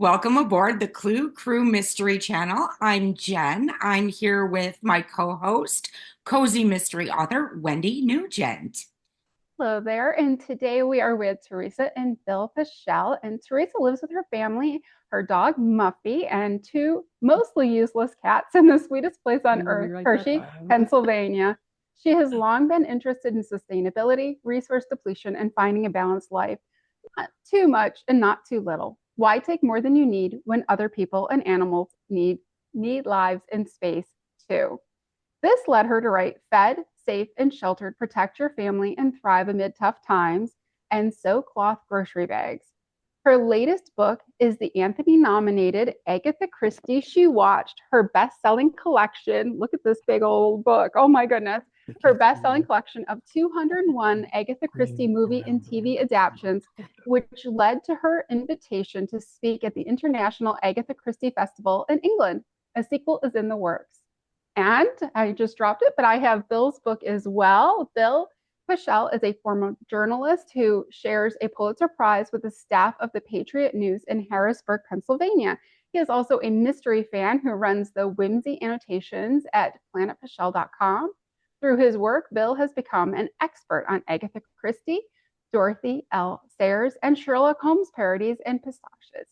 Welcome aboard the Clue Crew Mystery Channel. I'm Jen. I'm here with my co-host, cozy mystery author Wendy Nugent. Hello there, and today we are with Teresa and Bill Peschel. And Teresa lives with her family, her dog Muffy, and two mostly useless cats in the sweetest place on earth, Hershey, Pennsylvania. She has long been interested in sustainability, resource depletion, and finding a balanced life. Not too much and not too little. Why take more than you need when other people and animals need lives and space too? This led her to write Fed, Safe, and Sheltered, Protect Your Family and Thrive Amid Tough Times, and Sew Cloth Grocery Bags. Her latest book is the Anthony nominated Agatha Christie She Watched, her best selling collection. Look at this big old book. Oh my goodness. Her best selling collection of 201 Agatha Christie movie and TV adaptations, which led to her invitation to speak at the International Agatha Christie Festival in England. A sequel is in the works. And I just dropped it, but I have Bill's book as well. Bill Peschel is a former journalist who shares a Pulitzer Prize with the staff of the Patriot-News in Harrisburg, Pennsylvania. He is also a mystery fan who runs the Wimsey Annotations at planetpeschel.com. Through his work, Bill has become an expert on Agatha Christie, Dorothy L. Sayers, and Sherlock Holmes parodies and pistaches.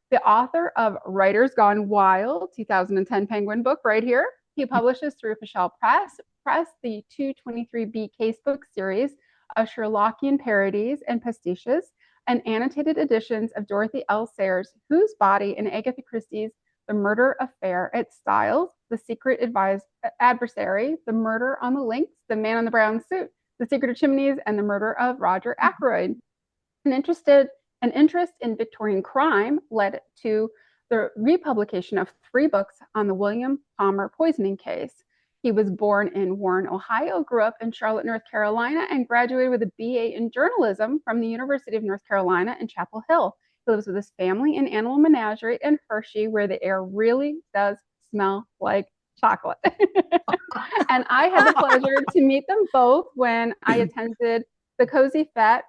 The author of Writers Gone Wild, 2010 Penguin book right here. He publishes through Peschel Press the 223B Casebook series of Sherlockian parodies and pastiches, and annotated editions of Dorothy L. Sayers' Whose Body in Agatha Christie's The Murder Affair at Styles, The Secret Adversary, The Murder on the Links, The Man in the Brown Suit, The Secret of Chimneys, and The Murder of Roger Ackroyd. An interest in Victorian crime led to the republication of 3 books on the William Palmer poisoning case. He was born in Warren, Ohio, grew up in Charlotte, North Carolina, and graduated with a BA in journalism from the University of North Carolina in Chapel Hill. He lives with his family in Animal Menagerie in Hershey, where the air really does smell like chocolate. And I had the pleasure to meet them both when I attended the Cozy Fete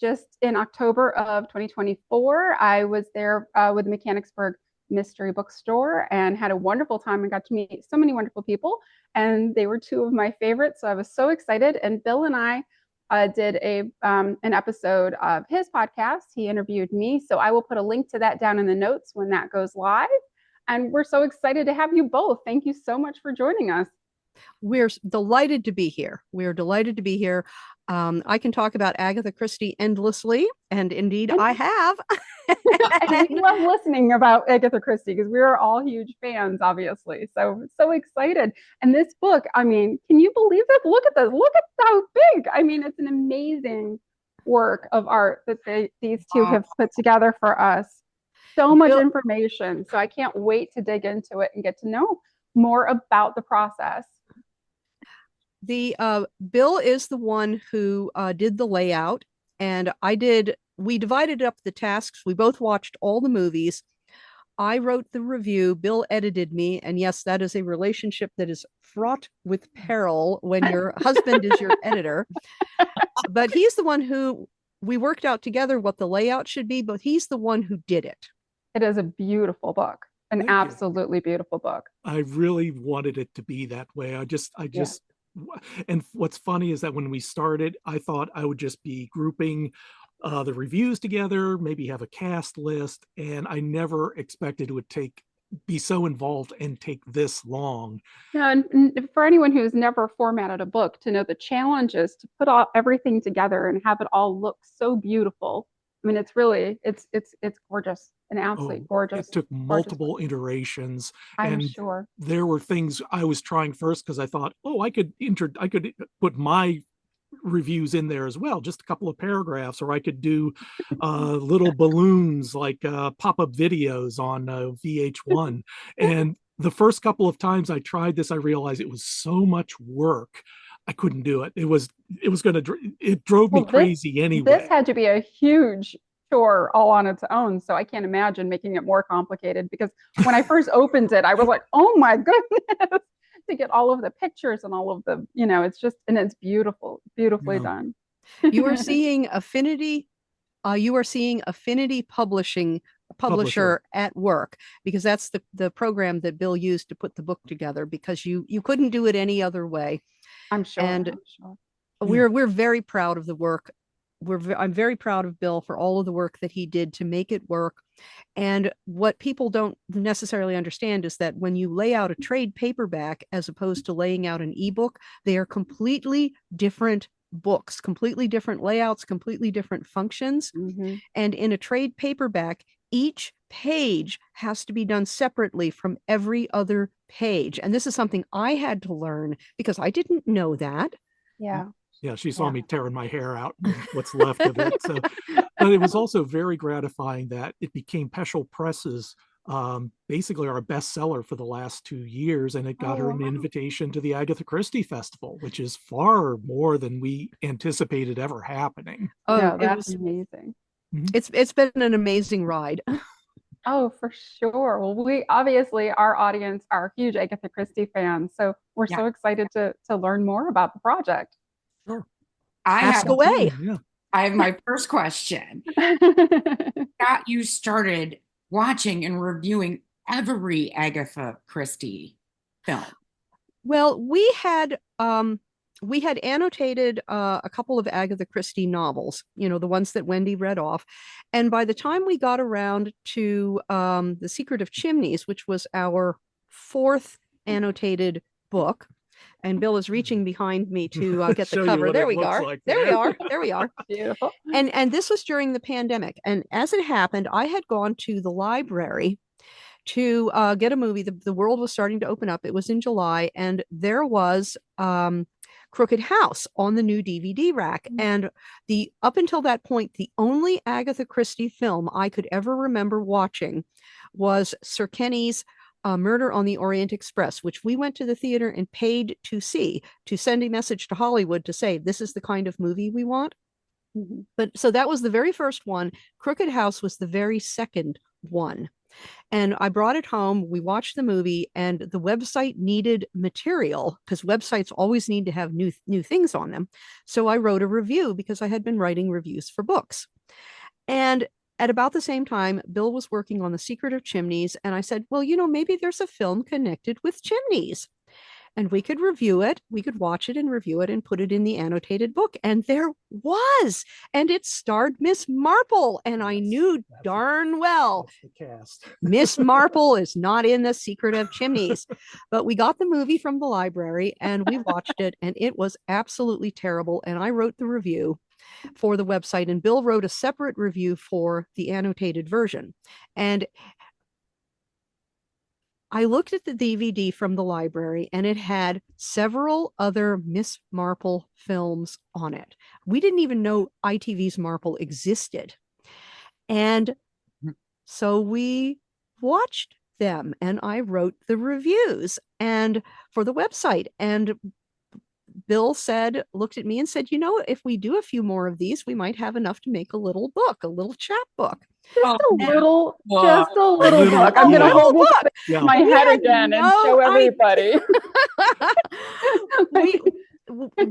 just in October of 2024. I was there with the Mechanicsburg Mystery Bookstore and had a wonderful time and got to meet so many wonderful people. And they were 2 of my favorites. So I was so excited. And Bill and I did an episode of his podcast. He interviewed me. So I will put a link to that down in the notes when that goes live. And we're so excited to have you both. Thank you so much for joining us. We're delighted to be here. We're delighted to be here. I can talk about Agatha Christie endlessly, and indeed I have. And we love listening about Agatha Christie because we are all huge fans, obviously. So excited. And this book, I mean, can you believe this? Look at this. Look at how big. I mean, it's an amazing work of art that these two have put together for us. So much information. So I can't wait to dig into it and get to know more about the process. The Bill is the one who did the layout, and we divided up the tasks. We both watched all the movies. I wrote the review, Bill edited me, and yes, that is a relationship that is fraught with peril when your husband is your editor. But he's the one who we worked out together what the layout should be, but he's the one who did it. It is a beautiful book, an absolutely beautiful book. I really wanted it to be that way. And what's funny is that when we started, I thought I would just be grouping the reviews together, maybe have a cast list, and I never expected it would be so involved and take this long. Yeah, and for anyone who's never formatted a book, to know the challenges to put everything together and have it all look so beautiful. I mean, it's really it's gorgeous, an absolutely gorgeous. It took multiple iterations. I'm sure there were things I was trying first because I thought, I could put my reviews in there as well, just a couple of paragraphs, or I could do little balloons like pop-up videos on VH1. And the first couple of times I tried this, I realized it was so much work. I couldn't do it. It drove me crazy anyway. This had to be a huge chore all on its own. So I can't imagine making it more complicated, because when I first opened it, I was like, oh my goodness, to get all of the pictures and all of the, it's beautiful, beautifully done. You are seeing Affinity Publishing publisher at work, because that's the program that Bill used to put the book together, because you couldn't do it any other way. I'm sure. And I'm sure. we're very proud of the work. I'm very proud of Bill for all of the work that he did to make it work. And what people don't necessarily understand is that when you lay out a trade paperback as opposed to laying out an ebook, they are completely different books, completely different layouts, completely different functions. Mm-hmm. And in a trade paperback, each page has to be done separately from every other page. And this is something I had to learn because I didn't know that. Yeah. Yeah, she saw me tearing my hair out, what's left of it. So, but it was also very gratifying that it became Peschel Press's basically our bestseller for the last 2 years, and it got her an invitation to the Agatha Christie Festival, which is far more than we anticipated ever happening. Oh, yeah, that's amazing. It's been an amazing ride. Oh, for sure. Well, we obviously, our audience are huge Agatha Christie fans, so we're so excited to learn more about the project. Sure. Ask away. I have my first question. Got you started watching and reviewing every Agatha Christie film? Well, we had annotated a couple of Agatha Christie novels, the ones that Wendy read off. And by the time we got around to The Secret of Chimneys, which was our 4th annotated book, and Bill is reaching behind me to get the cover. There we go. Like there we are. There we are. Beautiful. And this was during the pandemic. And as it happened, I had gone to the library to get a movie. The world was starting to open up. It was in July, and there was Crooked House on the new DVD rack. And up until that point, the only Agatha Christie film I could ever remember watching was Sir Kenny's Murder on the Orient Express, which we went to the theater and paid to see, to send a message to Hollywood to say, this is the kind of movie we want. Mm-hmm. But so that was the very first one. Crooked House was the very second one. And I brought it home. We watched the movie, and the website needed material because websites always need to have new things on them. So I wrote a review because I had been writing reviews for books. And at about the same time, Bill was working on The Secret of Chimneys, and I said, well, maybe there's a film connected with chimneys, and we could review it. We could watch it and review it and put it in the annotated book. And there was, and it starred Miss Marple. And I knew darn well Miss Marple is not in The Secret of Chimneys. But we got the movie from the library and we watched it, and it was absolutely terrible. And I wrote the review for the website, and Bill wrote a separate review for the annotated version. And I looked at the DVD from the library, and it had several other Miss Marple films on it. We didn't even know ITV's Marple existed. And so we watched them, and I wrote the reviews and for the website. And Bill looked at me and said, if we do a few more of these, we might have enough to make a little book, a little chapbook. Just a little book. I'm going to hold my head again and show everybody.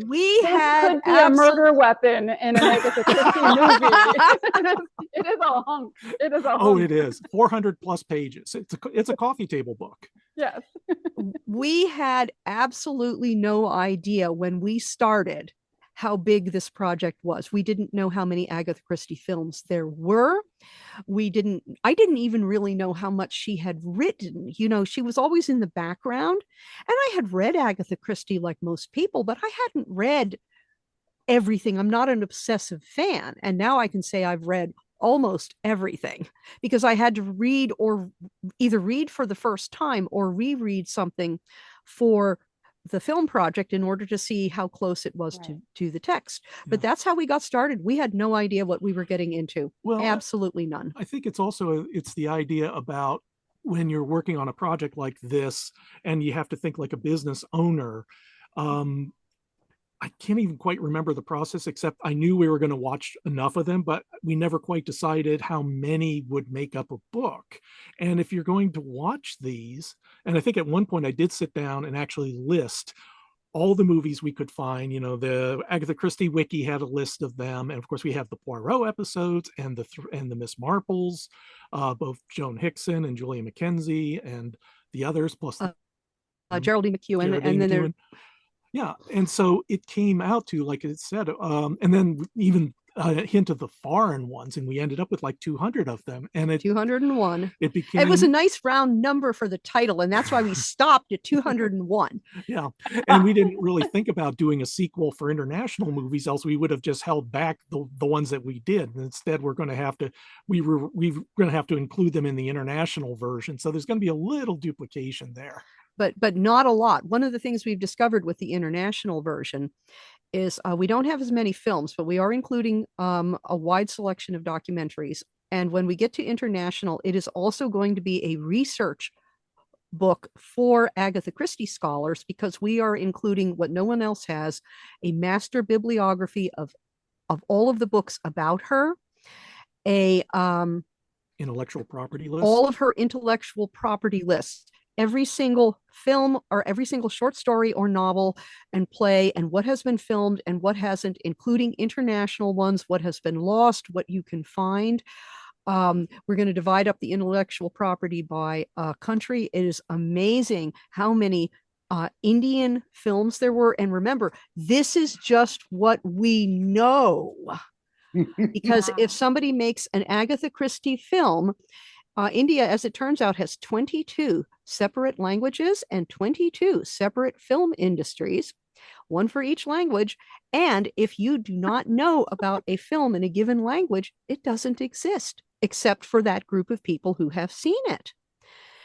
we had a murder weapon in an Agatha Christie movie. It is a hunk. Oh, it is 400 plus pages. It's a coffee table book. Yes. We had absolutely no idea when we started how big this project was. We didn't know how many Agatha Christie films there were. I didn't even really know how much she had written. She was always in the background, and I had read Agatha Christie like most people, but I hadn't read everything. I'm not an obsessive fan. And now I can say I've read almost everything because I had to read, or either read for the first time or reread something for the film project in order to see how close it was to the text. But that's how we got started. We had no idea what we were getting into. Well, absolutely none. I think it's the idea about when you're working on a project like this and you have to think like a business owner. I can't even quite remember the process, except I knew we were going to watch enough of them, but we never quite decided how many would make up a book. And if you're going to watch these, and I think at one point I did sit down and actually list all the movies we could find. You know, the Agatha Christie wiki had a list of them, and of course we have the Poirot episodes and the Miss Marples, both Joan Hickson and Julia McKenzie and the others, plus Geraldine McEwen, Geraldine and then McEwen. Yeah, and so it came out to, like it said, and then even a hint of the foreign ones, and we ended up with like 200 of them, and 201. It became. It was a nice round number for the title, and that's why we stopped at 201. Yeah, and we didn't really think about doing a sequel for international movies, else we would have just held back the ones that we did. And instead, we're going to have to include them in the international version. So there's going to be a little duplication there. But not a lot. One of the things we've discovered with the international version is we don't have as many films, but we are including a wide selection of documentaries. And when we get to international, it is also going to be a research book for Agatha Christie scholars, because we are including what no one else has, a master bibliography of all of the books about her, a intellectual property list, all of her intellectual property lists, every single film or every single short story or novel and play, and what has been filmed and what hasn't, including international ones, what has been lost, what you can find. We're going to divide up the intellectual property by country. It is amazing how many Indian films there were. And remember, this is just what we know. Because if somebody makes an Agatha Christie film, India, as it turns out, has 22 separate languages and 22 separate film industries, one for each language. And if you do not know about a film in a given language, it doesn't exist, except for that group of people who have seen it.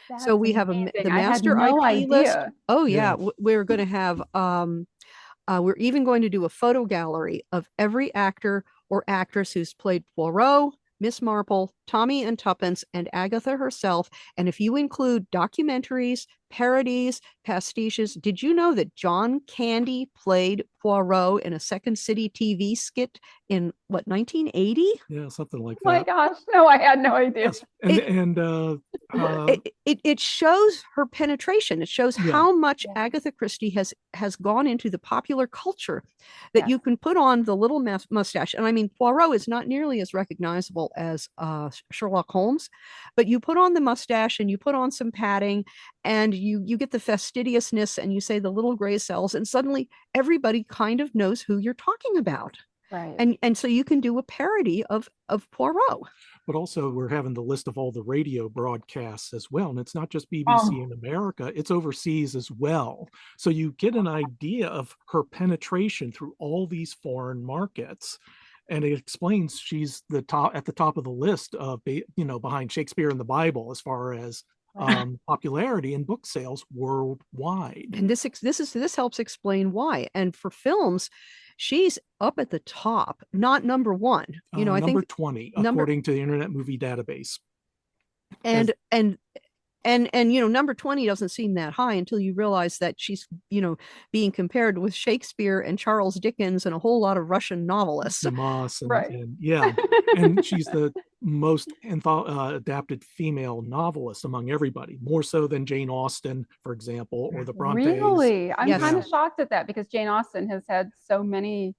That's so we have the master IP list. Oh yeah, we're going to have we're even going to do a photo gallery of every actor or actress who's played Poirot, Miss Marple, Tommy and Tuppence, and Agatha herself. And if you include documentaries, parodies, pastiches, did you know that John Candy played Poirot in a Second City TV skit in, what, 1980? Yeah, something like that. Oh my gosh, no, I had no idea. Yes. It shows her penetration. It shows how much Agatha Christie has gone into the popular culture, that you can put on the little mustache. And I mean, Poirot is not nearly as recognizable as Sherlock Holmes, but you put on the mustache and you put on some padding and you get the fastidiousness and you say the little gray cells, and suddenly everybody kind of knows who you're talking about. Right. And so you can do a parody of Poirot. But also we're having the list of all the radio broadcasts as well. And it's not just BBC in America, it's overseas as well. So you get an idea of her penetration through all these foreign markets. And it explains she's at the top of the list of, behind Shakespeare and the Bible as far as popularity in book sales worldwide. And this helps explain why. And for films, she's up at the top, not number one. I number think 20 according to the Internet Movie Database. And number 20 doesn't seem that high until you realize that she's being compared with Shakespeare and Charles Dickens and a whole lot of Russian novelists. Dumas right. And she's the most adapted female novelist among everybody, more so than Jane Austen, for example, or the Brontes. Really? I'm kind of shocked at that, because Jane Austen has had so many.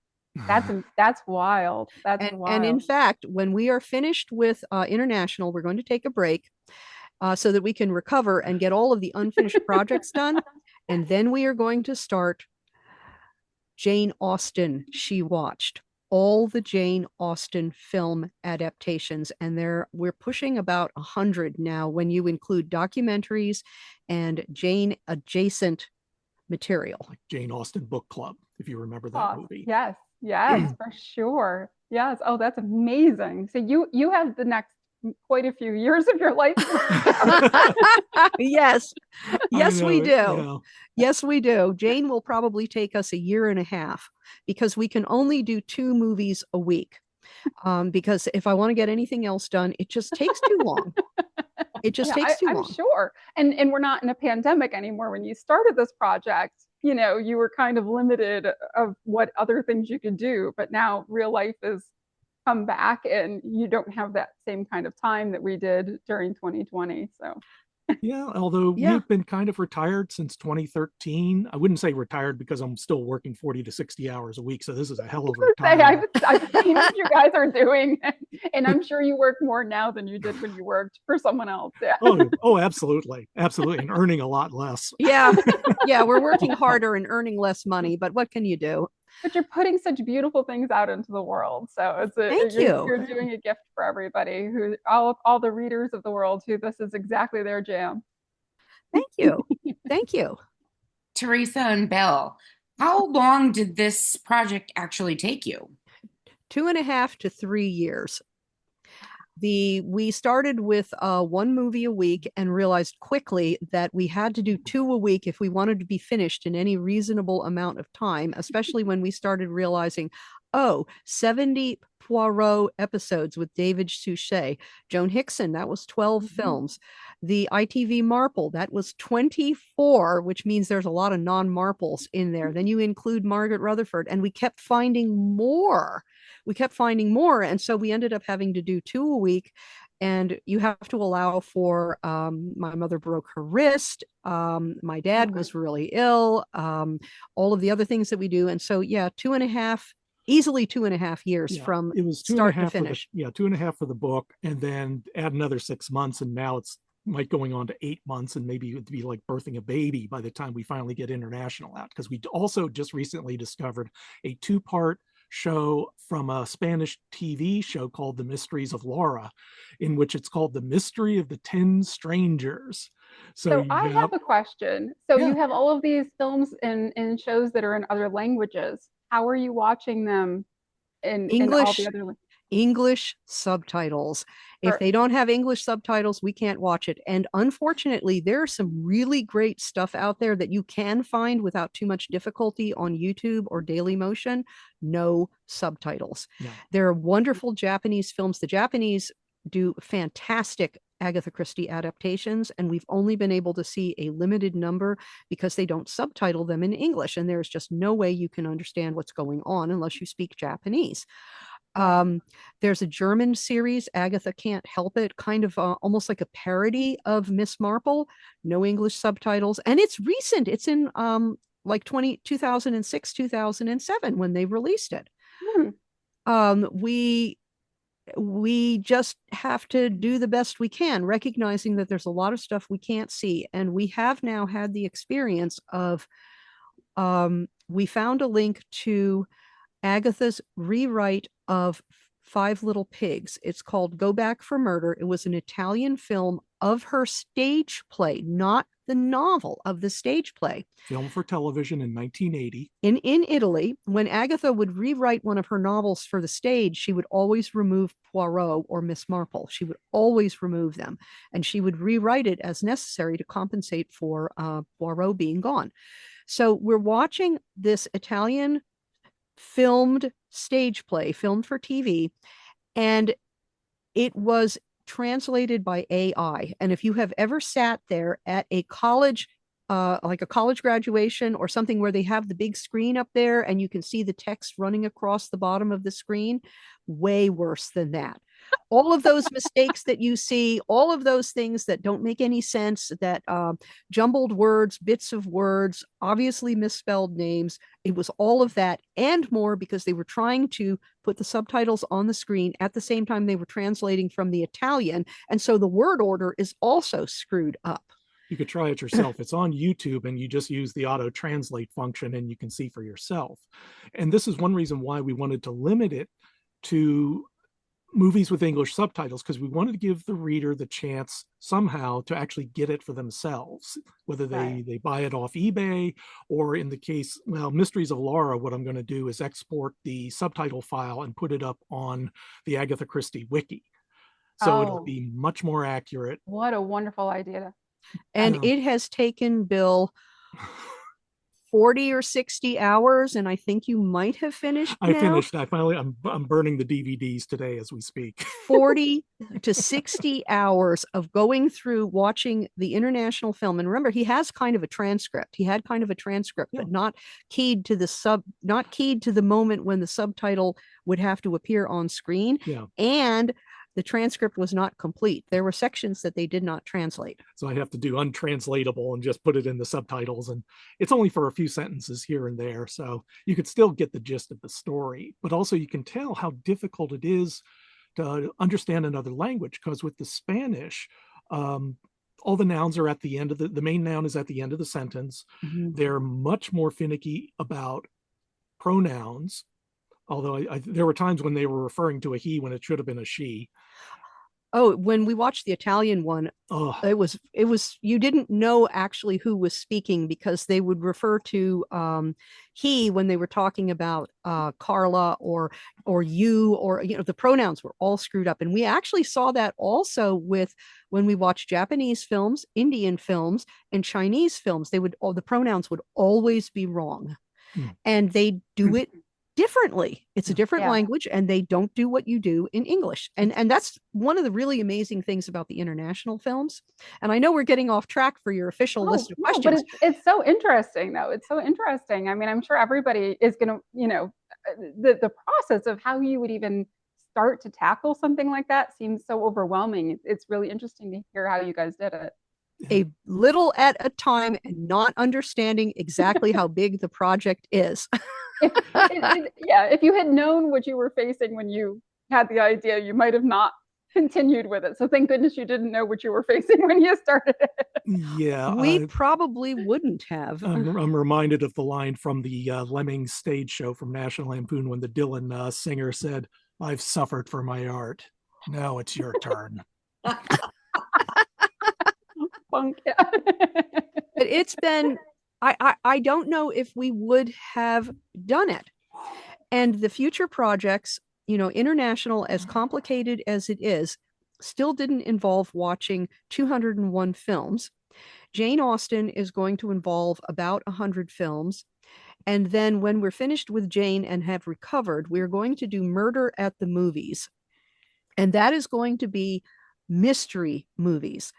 That's wild. Wild. And in fact, when we are finished with international, we're going to take a break so that we can recover and get all of the unfinished projects done. And then we are going to start Jane Austen. She watched all the Jane Austen film adaptations, and we're pushing about 100 now when you include documentaries and Jane adjacent material. Like Jane Austen Book Club, if you remember that movie. Yes, for sure. Yes. Oh, that's amazing. So you have the next quite a few years of your life. Yes, we do. Yeah. Yes, we do. Jane will probably take us a year and a half, because we can only do 2 movies a week. Because if I want to get anything else done, it just takes too long. It just takes too long. I'm sure. And we're not in a pandemic anymore. When you started this project, you were kind of limited of what other things you could do. But now real life has come back, and you don't have that same kind of time that we did during 2020. So Yeah, although Yeah. you've been kind of retired since 2013. I wouldn't say retired because I'm still working 40 to 60 hours a week. So this is a hell of a Say, retirement. I've seen what you guys are doing, and I'm sure you work more now than you did when you worked for someone else. Yeah. Oh, absolutely. Absolutely. And earning a lot less. Yeah. Yeah. We're working harder and earning less money, but what can you do? But you're putting such beautiful things out into the world. So Thank you. you're doing a gift for everybody who all the readers of the world who this is exactly their jam. Thank you. Thank you. Teresa and Bill, how long did this project actually take you? 2.5 to 3 years. We started with one movie a week and realized quickly that we had to do two a week if we wanted to be finished in any reasonable amount of time, especially when we started realizing, oh, 70 Poirot episodes with David Suchet. Joan Hickson, that was 12 films. The ITV Marple, that was 24, which means there's a lot of non-Marples in there. Then you include Margaret Rutherford, and we kept finding more. And so we ended up having to do two a week, and you have to allow for my mother broke her wrist, my dad was really ill, all of the other things that we do. And so yeah, easily 2.5 years from it was start to finish. 2.5 for the book, and then add another 6 months, and now it's might going on to 8 months, and maybe it'd be like birthing a baby by the time we finally get International out, because we also just recently discovered a two-part show from a Spanish TV show called The Mysteries of Laura, in which it's called The Mystery of the 10 Strangers. So I have a question. So Yeah. you have all of these films and shows that are in other languages. How are you watching them in all the other English subtitles. If they don't have English subtitles, we can't watch it. And unfortunately, there's some really great stuff out there that you can find without too much difficulty on YouTube or Dailymotion. No subtitles. Yeah. There are wonderful Japanese films. The Japanese do fantastic Agatha Christie adaptations, and we've only been able to see a limited number because they don't subtitle them in English, and there's just no way you can understand what's going on unless you speak Japanese. There's a German series, Agatha Can't Help It, kind of almost like a parody of Miss Marple, no English subtitles, and it's recent. It's in like 2006, 2007 when they released it. We just have to do the best we can, recognizing that there's a lot of stuff we can't see. And we have now had the experience of, we found a link to Agatha's rewrite of Five Little Pigs. It's called Go Back for Murder. It was an Italian film of her stage play, not the novel, of the stage play. Film for television in 1980. In Italy, when Agatha would rewrite one of her novels for the stage, she would always remove Poirot or Miss Marple. She would always remove them, and she would rewrite it as necessary to compensate for Poirot being gone. So we're watching this Italian filmed stage play, filmed for TV, and it was translated by AI. And if you have ever sat there at a college, like a college graduation or something where they have the big screen up there and you can see the text running across the bottom of the screen, way worse than that. All of those mistakes that you see, all of those things that don't make any sense, that jumbled words, bits of words, obviously misspelled names, it was all of that and more, because they were trying to put the subtitles on the screen at the same time they were translating from the Italian. And so the word order is also screwed up. You could try it yourself. It's on YouTube, and you just use the auto translate function and you can see for yourself. And this is one reason why we wanted to limit it to movies with English subtitles, because we wanted to give the reader the chance somehow to actually get it for themselves, whether they buy it off eBay, or in the case, well, Mysteries of Laura, what I'm going to do is export the subtitle file and put it up on the Agatha Christie wiki. So it'll be much more accurate. What a wonderful idea. And it has taken Bill 40 or 60 hours, and I think you might have finished. I finished. I'm burning the DVDs today as we speak. 40 to 60 hours of going through watching the international film. And remember, he has kind of a transcript. He had kind of a transcript, but not keyed to the moment when the subtitle would have to appear on screen. Yeah. And the transcript was not complete. There were sections that they did not translate. So I have to do untranslatable and just put it in the subtitles. And it's only for a few sentences here and there. So you could still get the gist of the story, but also you can tell how difficult it is to understand another language, because with the Spanish, all the nouns are at the end of the main noun is at the end of the sentence. They're much more finicky about pronouns, although there were times when they were referring to a he when it should have been a she. Oh, when we watched the Italian one, it was you didn't know actually who was speaking, because they would refer to he when they were talking about Carla or you, or the pronouns were all screwed up. And we actually saw that also with when we watched Japanese films, Indian films, and Chinese films. The pronouns would always be wrong. And they do it differently. It's a different language, and they don't do what you do in English. And that's one of the really amazing things about the international films. And I know we're getting off track for your official list of questions. But it's so interesting, though. It's so interesting. I mean, I'm sure everybody is going to, the process of how you would even start to tackle something like that seems so overwhelming. It's really interesting to hear how you guys did it. A little at a time, and not understanding exactly how big the project is. If you had known what you were facing when you had the idea, you might have not continued with it. So thank goodness you didn't know what you were facing when you started it. Yeah, we probably wouldn't have. I'm reminded of the line from the Lemmings stage show from National Lampoon when the Dylan singer said, "I've suffered for my art. Now it's your turn." Funk, yeah. But it's been, I don't know if we would have done it. And the future projects, international, as complicated as it is, still didn't involve watching 201 films. Jane Austen is going to involve about 100 films. And then when we're finished with Jane and have recovered, we're going to do Murder at the Movies. And that is going to be mystery movies.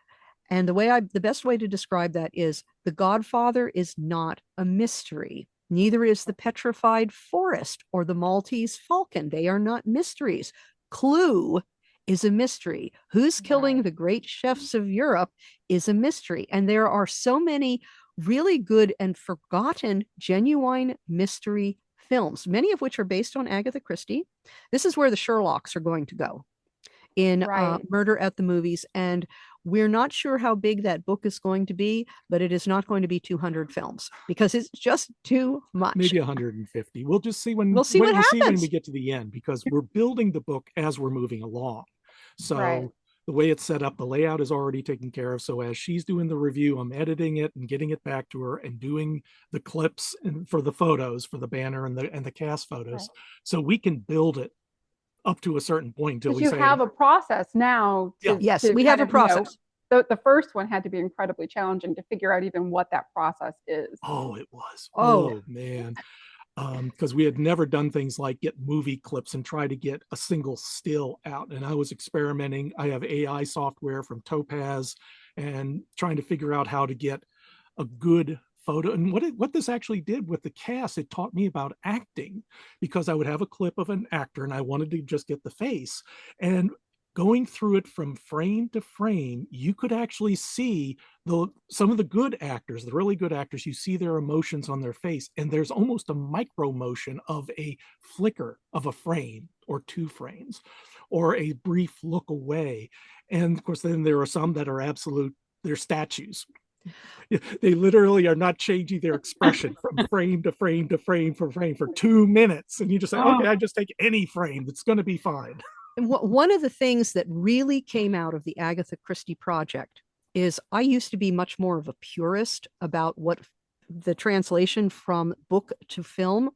And the best way to describe that is The Godfather is not a mystery. Neither is The Petrified Forest or The Maltese Falcon. They are not mysteries. Clue is a mystery. Who's Killing the Great Chefs of Europe is a mystery. And there are so many really good and forgotten genuine mystery films, many of which are based on Agatha Christie. This is where the Sherlocks are going to go in Murder at the Movies. And we're not sure how big that book is going to be, but it is not going to be 200 films, because it's just too much. Maybe 150. We'll just see when what happens when we get to the end, because we're building the book as we're moving along. So the way it's set up, the layout is already taken care of. So as she's doing the review, I'm editing it and getting it back to her and doing the clips and for the photos, for the banner and the cast photos, so we can build it up to a certain point until we say have a process now. Yes, we have a process. The first one had to be incredibly challenging to figure out even what that process is. Oh, it was. Oh man. Because we had never done things like get movie clips and try to get a single still out. And I was experimenting. I have AI software from Topaz and trying to figure out how to get a good photo. And what this actually did with the cast, it taught me about acting, because I would have a clip of an actor and I wanted to just get the face. And going through it from frame to frame, you could actually see some of the good actors, the really good actors, you see their emotions on their face. And there's almost a micro motion of a flicker of a frame or two frames or a brief look away. And of course, then there are some that are they're statues. They literally are not changing their expression from frame to frame to frame for 2 minutes. And you just say, okay, I just take any frame. It's going to be fine. And one of the things that really came out of the Agatha Christie project is I used to be much more of a purist about what the translation from book to film.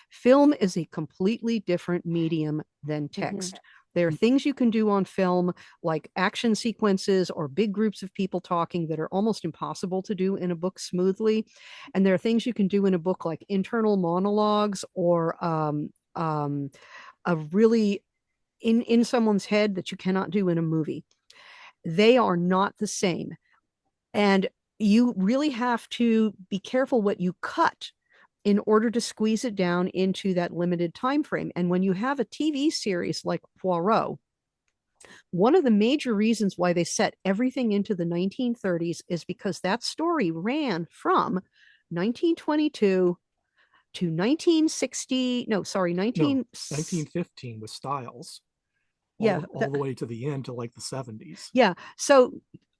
Film is a completely different medium than text. There are things you can do on film, like action sequences or big groups of people talking, that are almost impossible to do in a book smoothly. And there are things you can do in a book, like internal monologues or a really in someone's head, that you cannot do in a movie. They are not the same. And you really have to be careful what you cut in order to squeeze it down into that limited time frame. And when you have a TV series like Poirot, One of the major reasons why they set everything into the 1930s is because that story ran from 1922 to 1960, no, sorry, 1915 with Styles. Yeah, all the way to the end to like the 70s. Yeah. So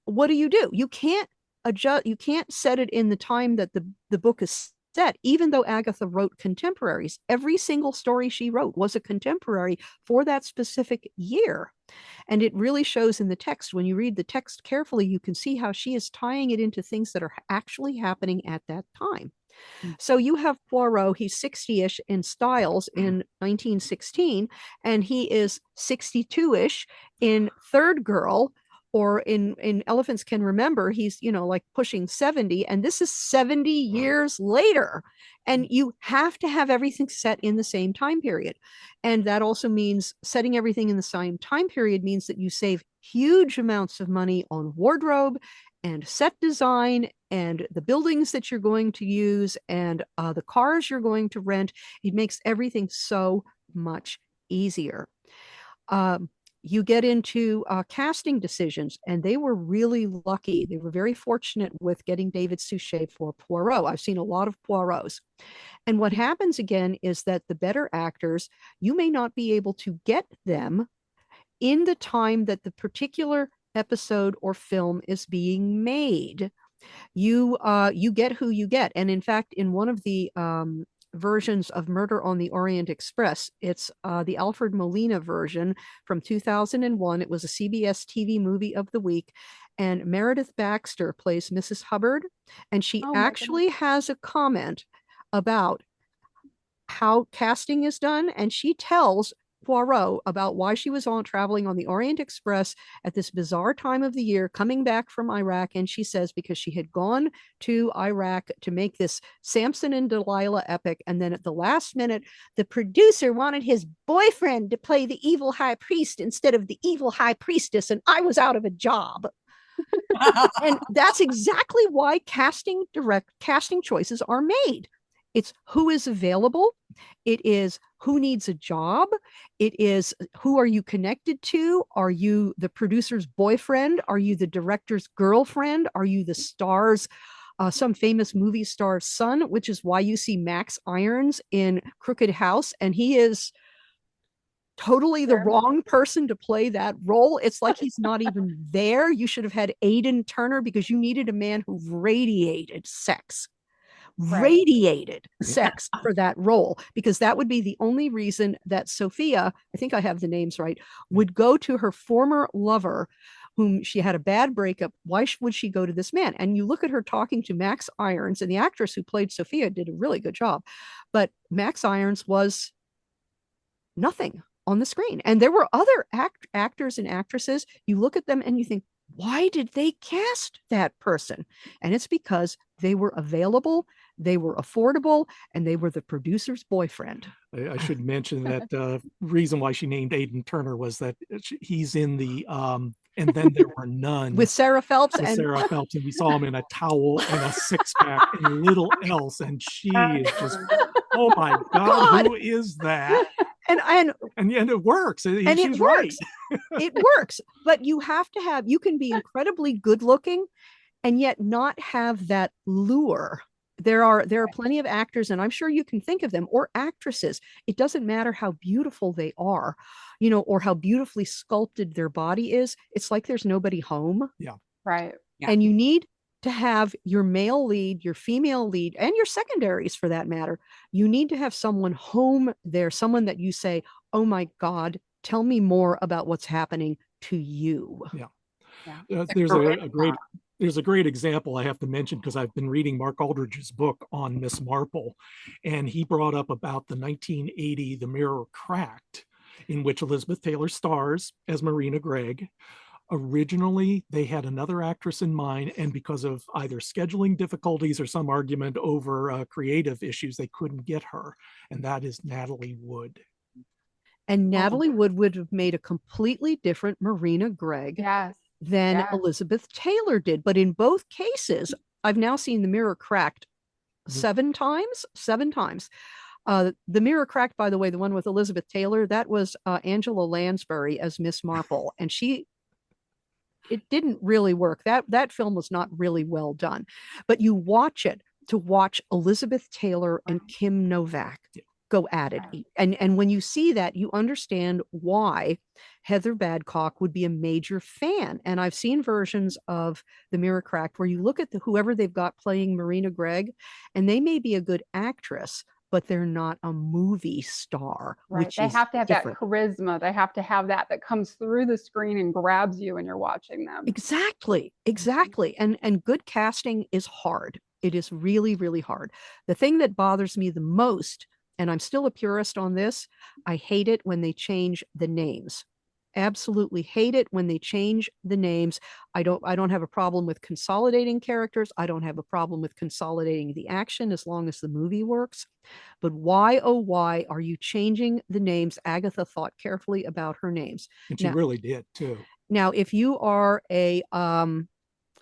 what do? You can't adjust, you can't set it in the time that the book is set, even though Agatha wrote contemporaries. Every single story she wrote was a contemporary for that specific year. And it really shows in the text. When you read the text carefully, you can see how she is tying it into things that are actually happening at that time. So you have Poirot, he's 60-ish in Styles in 1916, and he is 62-ish in Third Girl, or in Elephants Can Remember, he's, like pushing 70, and this is 70 years later. And you have to have everything set in the same time period. And that also means setting everything in the same time period means that you save huge amounts of money on wardrobe and set design and the buildings that you're going to use and the cars you're going to rent. It makes everything so much easier. You get into casting decisions, and they were really lucky. They were very fortunate with getting David Suchet for Poirot. I've seen a lot of Poirots. And what happens again is that the better actors, you may not be able to get them in the time that the particular episode or film is being made. You get who you get. And in fact, in one of the versions of Murder on the Orient Express, it's the Alfred Molina version from 2001. It was a CBS TV movie of the week, and Meredith Baxter plays Mrs. Hubbard, and she actually has a comment about how casting is done, and she tells Poirot about why she was traveling on the Orient Express at this bizarre time of the year, coming back from Iraq. And she says because she had gone to Iraq to make this Samson and Delilah epic, and then at the last minute, the producer wanted his boyfriend to play the evil high priest instead of the evil high priestess, and I was out of a job. And that's exactly why casting choices are made. It's who is available. It is who needs a job. It is who are you connected to? Are you the producer's boyfriend? Are you the director's girlfriend? Are you the star's, some famous movie star's son, which is why you see Max Irons in Crooked House, and he is totally the wrong person to play that role. It's like he's not even there. You should have had Aidan Turner, because you needed a man who radiated sex. Radiated sex for that role, because that would be the only reason that Sophia, I think I have the names right, would go to her former lover whom she had a bad breakup. Why would she go to this man? And you look at her talking to Max Irons, and the actress who played Sophia did a really good job, but Max Irons was nothing on the screen. And there were other actors and actresses. You look at them and you think, why did they cast that person? And it's because they were available, they were affordable, and they were the producer's boyfriend. I should mention that reason why she named Aidan Turner was that he's in the And Then There Were None with Sarah Phelps. Sarah Phelps, and we saw him in a towel and a six-pack and little else, and she is just, oh my God, who is that? And it works. And it works. It works. But you can be incredibly good looking and yet not have that lure. There are plenty of actors, and I'm sure you can think of them, or actresses. It doesn't matter how beautiful they are, or how beautifully sculpted their body is. It's like there's nobody home. Yeah. Right. Yeah. And you need to have your male lead, your female lead, and your secondaries for that matter. You need to have someone home there, someone that you say, oh my God, tell me more about what's happening to you. Yeah. There's a great example I have to mention, because I've been reading Mark Aldridge's book on Miss Marple, and he brought up about the 1980 The Mirror Cracked, in which Elizabeth Taylor stars as Marina Gregg. Originally, they had another actress in mind, and because of either scheduling difficulties or some argument over creative issues, they couldn't get her, and that is Natalie Wood. And Natalie Wood would have made a completely different Marina Gregg than Elizabeth Taylor did. But in both cases, I've now seen The Mirror Cracked 7 times. The Mirror Cracked, by the way, the one with Elizabeth Taylor, that was Angela Lansbury as Miss Marple, and it didn't really work. That film was not really well done, but you watch it to watch Elizabeth Taylor and Kim Novak go at it, and when you see that, you understand why Heather Badcock would be a major fan. And I've seen versions of The Mirror Cracked where you look at whoever they've got playing Marina Gregg, and they may be a good actress, but they're not a movie star. Right. They have to have different. That charisma. They have to have that comes through the screen and grabs you when you're watching them. Exactly. And good casting is hard. It is really, really hard. The thing that bothers me the most, and I'm still a purist on this, I hate it when they change the names. Absolutely hate it when they change the names. I don't have a problem with consolidating characters. I don't have a problem with consolidating the action as long as the movie works. But why, oh, why are you changing the names? Agatha thought carefully about her names. And she really did too. Now, if you are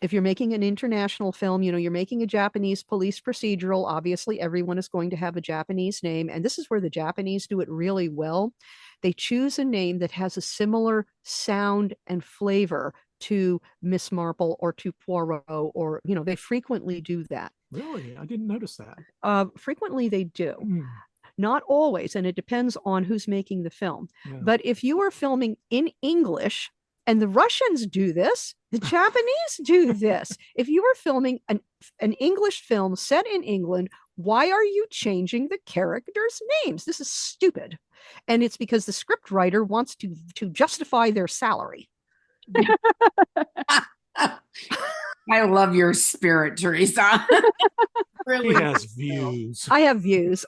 if you're making an international film, you're making a Japanese police procedural, obviously everyone is going to have a Japanese name. And this is where the Japanese do it really well. They choose a name that has a similar sound and flavor to Miss Marple or to Poirot, or, they frequently do that. Really? I didn't notice that. Frequently they do. Not always, and it depends on who's making the film. Yeah. But if you are filming in English, and the Russians do this, the Japanese do this. If you are filming an English film set in England, why are you changing the characters' names? This is stupid. And it's because the script writer wants to justify their salary. I love your spirit, Teresa. Really has views. I have views.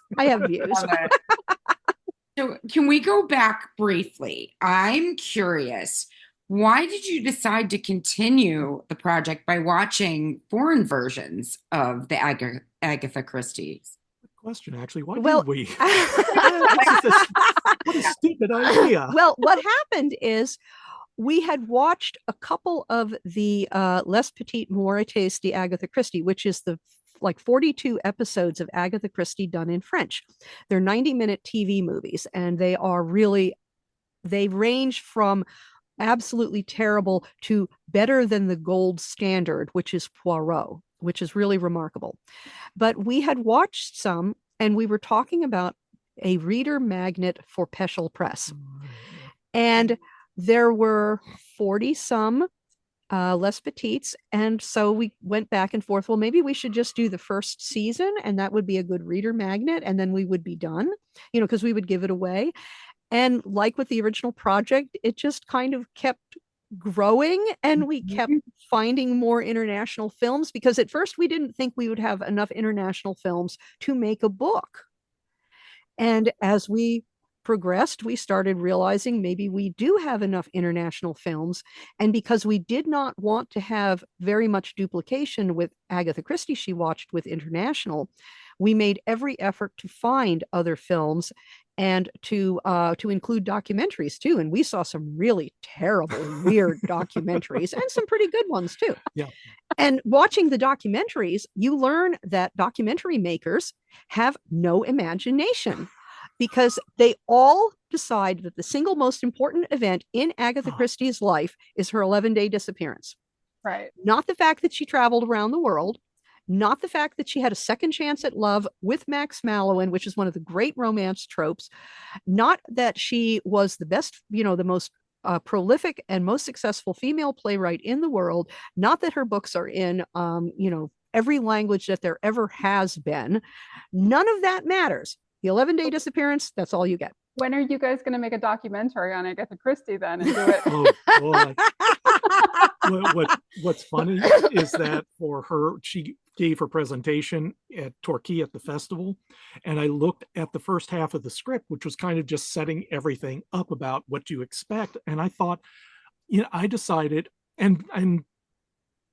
So can we go back briefly? I'm curious. Why did you decide to continue the project by watching foreign versions of the Agatha Christie's? Good question, actually. Why did we? What a stupid idea. Well, what happened is we had watched a couple of the Les Petites Moralités de Agatha Christie, which is the 42 episodes of Agatha Christie done in French. They're 90-minute TV movies, and they range from absolutely terrible to better than the gold standard, which is Poirot, which is really remarkable. But we had watched some, and we were talking about a reader magnet for Peschel Press. And there were 40 some Les Petites. And so we went back and forth. Well, maybe we should just do the first season, and that would be a good reader magnet, and then we would be done, because we would give it away. And like with the original project, it just kind of kept growing, and we kept finding more international films, because at first we didn't think we would have enough international films to make a book. And as we progressed, we started realizing maybe we do have enough international films. And because we did not want to have very much duplication with Agatha Christie she watched with international, we made every effort to find other films and to include documentaries too. And we saw some really terrible, weird documentaries, and some pretty good ones too. Yeah. And watching the documentaries, you learn that documentary makers have no imagination, because they all decide that the single most important event in Agatha Christie's life is her 11-day disappearance. Right. Not the fact that she traveled around the world, not the fact that she had a second chance at love with Max Mallowan, which is one of the great romance tropes, not that she was the best, the most prolific and most successful female playwright in the world, not that her books are in, every language that there ever has been. None of that matters. The 11-day disappearance, that's all you get. When are you guys going to make a documentary on Agatha Christie then and do it? What's funny is that for her, she gave her presentation at Torquay at the festival, and I looked at the first half of the script, which was kind of just setting everything up about what you expect. And I thought, I decided, and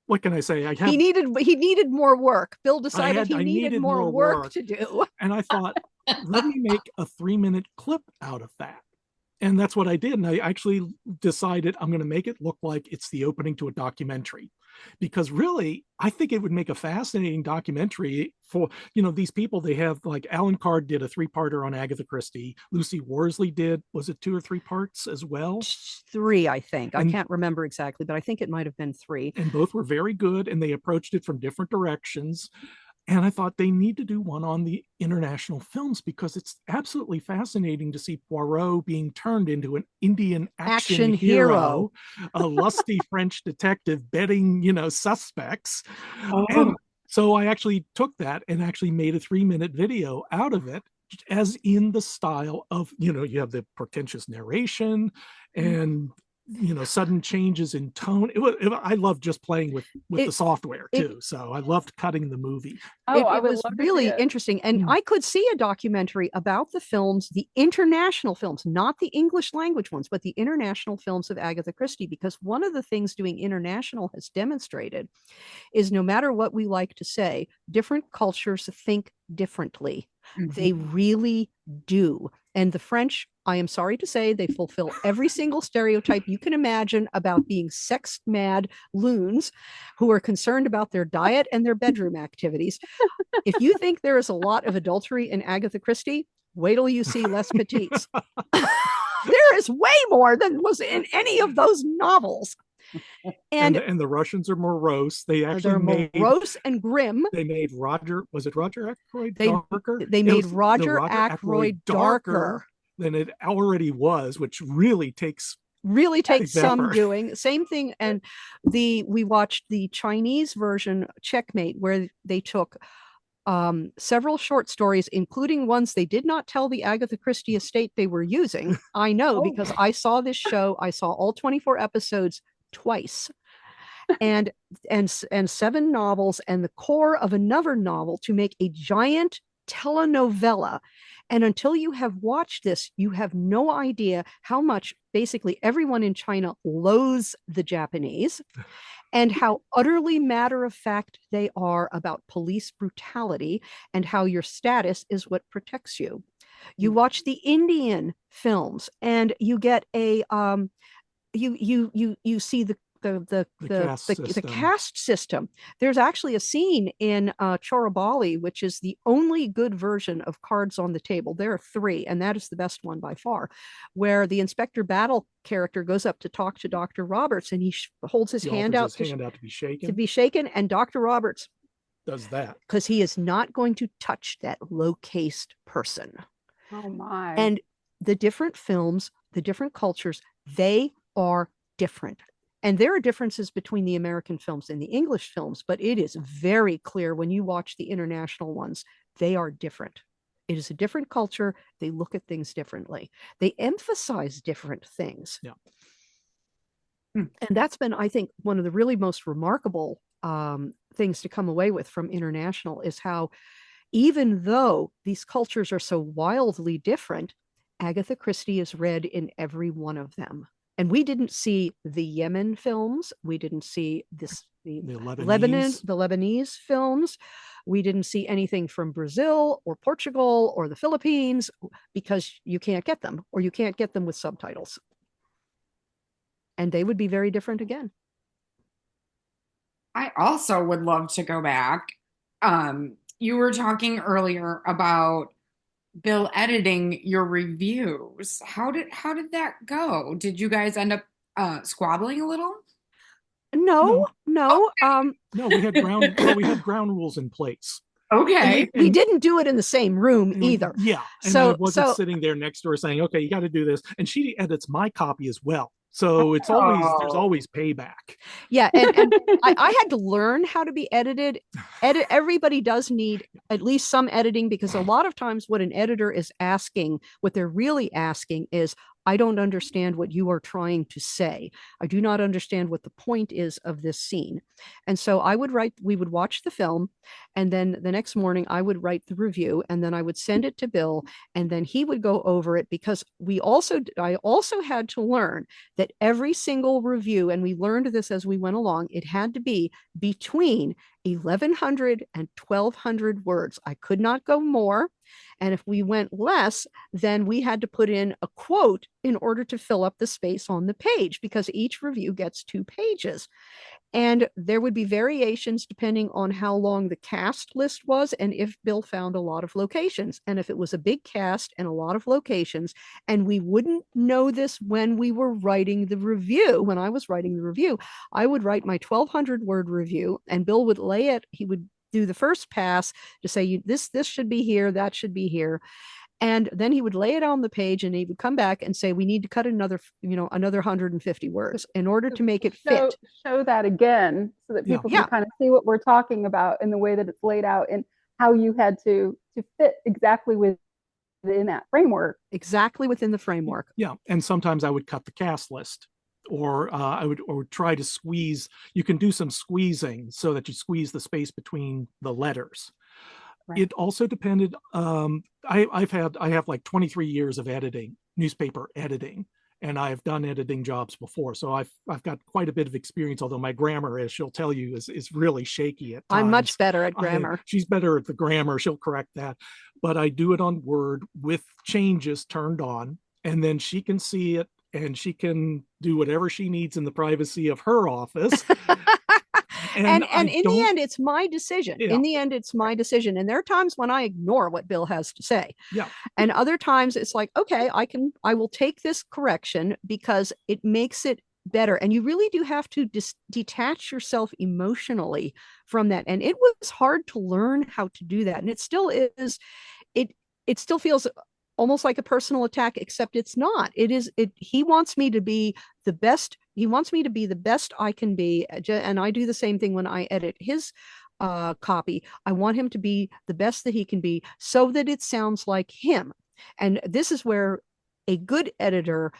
what can I say? He needed more work. Bill decided he needed more work to do. And I thought, let me make a 3-minute clip out of that. And that's what I did. And I actually decided I'm going to make it look like it's the opening to a documentary. because really, I think it would make a fascinating documentary for, these people. They have, like, Alan Card did a 3-parter on Agatha Christie. Lucy Worsley did, was it 2 or 3 parts as well? 3, I think. I And can't remember exactly, but I think it might have been 3. and both were very good, and they approached it from different directions. And I thought they need to do one on the international films, because it's absolutely fascinating to see Poirot being turned into an Indian action hero, a lusty French detective betting, suspects. Oh. And so I actually took that and actually made a 3-minute video out of it, as in the style of, you have the pretentious narration and sudden changes in tone. I loved just playing with the software too. So I loved cutting the movie. It was really interesting. And I could see a documentary about the films, the international films, not the English language ones, but the international films of Agatha Christie, because one of the things doing international has demonstrated is, no matter what we like to say, different cultures think differently. They really do. And the French, I am sorry to say, they fulfill every single stereotype you can imagine about being sex mad loons who are concerned about their diet and their bedroom activities. If you think there is a lot of adultery in Agatha Christie, wait till you see Les Petits. There is way more than was in any of those novels. And the Russians are morose. They're morose and grim. They made Roger Ackroyd darker. They made Roger Ackroyd darker than it already was, which really takes some doing. Same thing. And we watched the Chinese version, Checkmate, where they took several short stories, including ones they did not tell the Agatha Christie estate they were using. I know, because I saw this show. I saw all 24 episodes twice, and 7 novels and the core of another novel to make a giant telenovela. And until you have watched this, you have no idea how much basically everyone in China loathes the Japanese, and how utterly matter of fact they are about police brutality, and how your status is what protects you. You watch the Indian films, and you get a you see the caste system. There's actually a scene in Chorabali, which is the only good version of Cards on the Table. There are 3, and that is the best one by far, where the Inspector Battle character goes up to talk to Dr. Roberts, and he holds his hand out to be shaken, and Dr. Roberts does that because he is not going to touch that low-caste person. Oh my. And the different films, the different cultures, they are different. And there are differences between the American films and the English films, but it is very clear when you watch the international ones, they are different. It is a different culture. They look at things differently. They emphasize different things. Yeah. And that's been, I think, one of the really most remarkable things to come away with from international, is how, even though these cultures are so wildly different, Agatha Christie is read in every one of them. And we didn't see the Yemen films. We didn't see the Lebanese films. We didn't see anything from Brazil or Portugal or the Philippines, because you can't get them, or you can't get them with subtitles. And they would be very different again. I also would love to go back. You were talking earlier about Bill editing your reviews. How did that go? Did you guys end up squabbling a little? No. Okay. No, we had ground rules in place. Okay. We didn't do it in the same room either. Yeah. And I wasn't sitting there next to her saying, okay, you got to do this. And she edits my copy as well. So there's always payback. Yeah, and I had to learn how to be edited. Everybody does need at least some editing, because a lot of times what an editor is asking, what they're really asking is, I don't understand what you are trying to say. I do not understand what the point is of this scene. And so we would watch the film, and then the next morning I would write the review, and then I would send it to Bill, and then he would go over it, because I also had to learn that every single review, and we learned this as we went along, it had to be between 1,100 and 1,200 words. I could not go more. And if we went less, then we had to put in a quote in order to fill up the space on the page, because each review gets 2 pages. And there would be variations depending on how long the cast list was and if Bill found a lot of locations. And if it was a big cast and a lot of locations, and we wouldn't know this when we were writing the review, when I was writing the review, I would write my 1,200-word review, and Bill would lay it, he would do the first pass to say, this should be here, that should be here. And then he would lay it on the page, and he would come back and say, we need to cut another 150 words in order to make it fit. Show that again so that people can kind of see what we're talking about in the way that it's laid out and how you had to fit exactly within that framework. Exactly within the framework. Yeah. And sometimes I would cut the cast list, or I would try to squeeze. You can do some squeezing so that you squeeze the space between the letters. Right. It also depended. I have like 23 years of editing, newspaper editing, and I've done editing jobs before, so I've got quite a bit of experience. Although my grammar, as she'll tell you, is really shaky at times. I'm much better at grammar. She's better at the grammar. She'll correct that, but I do it on Word with changes turned on, and then she can see it, and she can do whatever she needs in the privacy of her office. And in the end, it's my decision. Yeah. In the end, it's my decision. And there are times when I ignore what Bill has to say. Yeah. And other times it's like, okay, I will take this correction because it makes it better. And you really do have to detach yourself emotionally from that. And it was hard to learn how to do that. And it still is. It still feels almost like a personal attack, except it's not. He wants me to be the best. He wants me to be the best I can be. And I do the same thing when I edit his copy. I want him to be the best that he can be so that it sounds like him. And this is where a good editor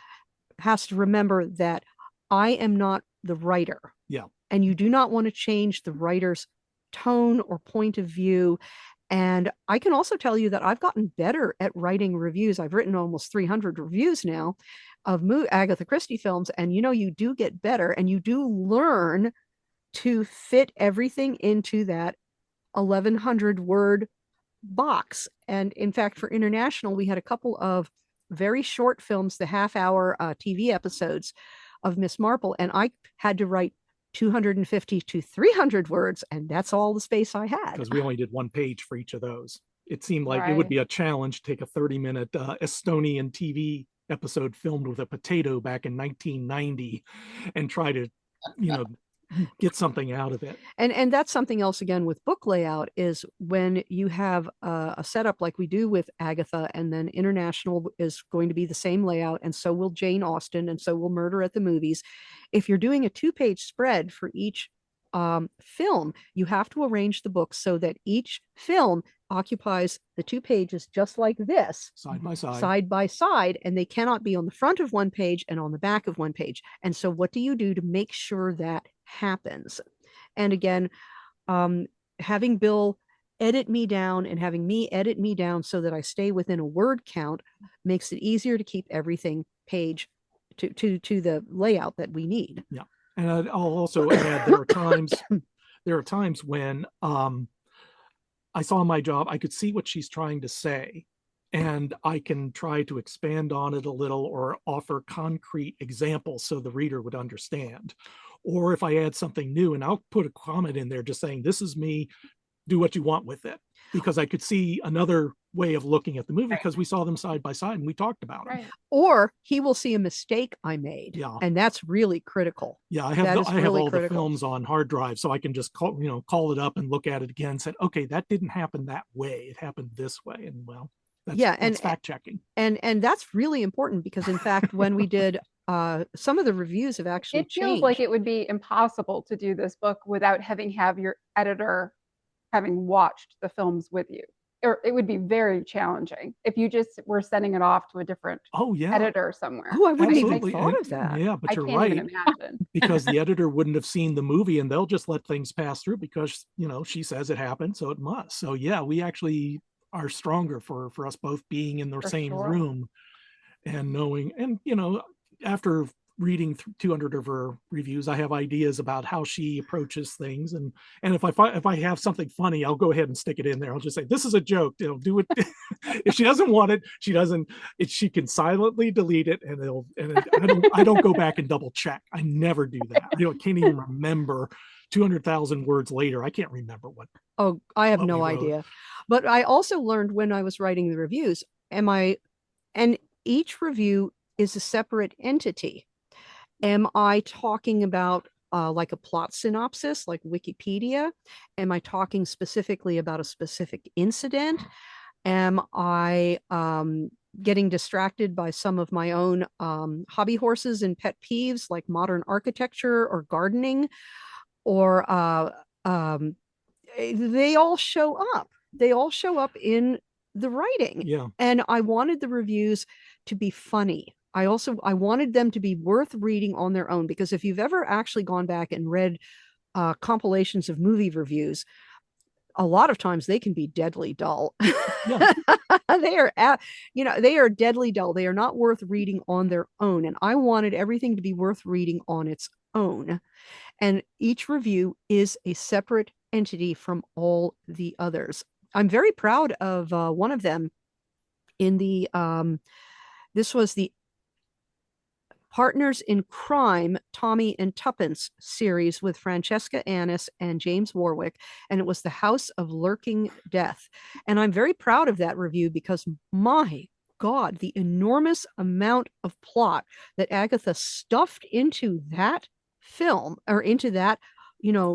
has to remember that I am not the writer. Yeah. And you do not want to change the writer's tone or point of view. And I can also tell you that I've gotten better at writing reviews. I've written almost 300 reviews now of Agatha Christie films. And, you do get better, and you do learn to fit everything into that 1,100 word box. And in fact, for International, we had a couple of very short films, the half-hour TV episodes of Miss Marple. And I had to write 250 to 300 words, and that's all the space I had. Because we only did 1 page for each of those. It seemed like it would be a challenge to take a 30-minute Estonian TV episode filmed with a potato back in 1990 and try to, get something out of it. And that's something else, again, with book layout, is when you have a setup like we do with Agatha, and then International is going to be the same layout, and so will Jane Austen, and so will Murder at the Movies. If you're doing a 2-page spread for each film, you have to arrange the books so that each film occupies the 2 pages just like this, side by side, and they cannot be on the front of 1 page and on the back of 1 page. And so what do you do to make sure that happens? And again, having Bill edit me down and having me edit me down so that I stay within a word count makes it easier to keep everything page to the layout that we need. Yeah. And I'll also add, there are times when I saw my job, I could see what she's trying to say, and I can try to expand on it a little or offer concrete examples so the reader would understand. Or if I add something new, and I'll put a comment in there just saying, this is me, do what you want with it. Because I could see another way of looking at the movie, because we saw them side by side and we talked about it. Or he will see a mistake I made. Yeah. And that's really critical. Yeah, I have all the films on hard drive, so I can just call it up and look at it again and say, okay, that didn't happen that way. It happened this way. And that's fact checking. And that's really important, because in fact, when we did some of the reviews have actually changed. It feels like it would be impossible to do this book without having your editor having watched the films with you. Or it would be very challenging if you just were sending it off to a different editor somewhere. Oh, I wouldn't even thought of that. Yeah, but you're right. I can't even imagine. Because the editor wouldn't have seen the movie, and they'll just let things pass through because, she says it happened, so it must. So yeah, we actually are stronger for us both being in the same room and knowing. And, after reading 200 of her reviews, I have ideas about how she approaches things, and if I have something funny, I'll go ahead and stick it in there. I'll just say this is a joke. Do it. If she doesn't want it, she doesn't. She can silently delete it, and I don't go back and double check. I never do that. I can't even remember 200,000 words later. I can't remember what. Oh, I have no idea. But I also learned when I was writing the reviews, and each review is a separate entity. Am I talking about like a plot synopsis, like Wikipedia? Am I talking specifically about a specific incident? Am I getting distracted by some of my own hobby horses and pet peeves, like modern architecture or gardening? Or they all show up. They all show up in the writing. Yeah. And I wanted the reviews to be funny. I wanted them to be worth reading on their own, because if you've ever actually gone back and read compilations of movie reviews, a lot of times they can be deadly dull. Yeah. They are deadly dull. They are not worth reading on their own. And I wanted everything to be worth reading on its own. And each review is a separate entity from all the others. I'm very proud of one of them in the, this was the Partners in Crime, Tommy and Tuppence series with Francesca Annis and James Warwick, and it was The House of Lurking Death. And I'm very proud of that review because, my God, the enormous amount of plot that Agatha stuffed into that film, or into that